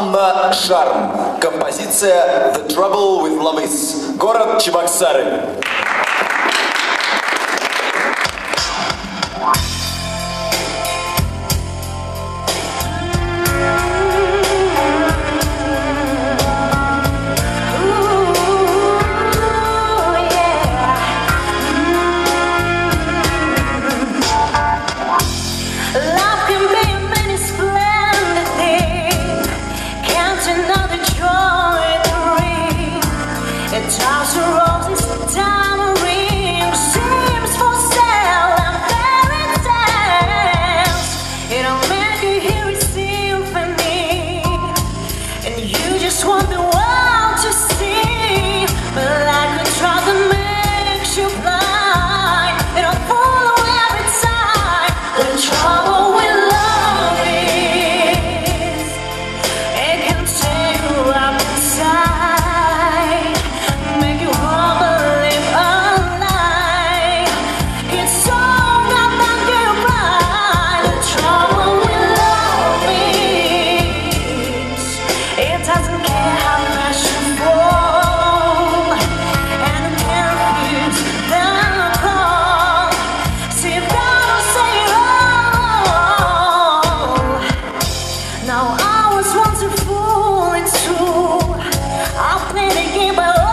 Анна Шарм. Композиция «The Trouble with Love Is». Город Чебоксары. Toss roses, diamond ring seems for sale and fairy tales. It'll make you hear it symphony, and you just want the world to see. But like a drug that makes you blind, it'll follow every time. The trouble with love is it can take you up inside. Now I was once a fool, it's true. I played a game, but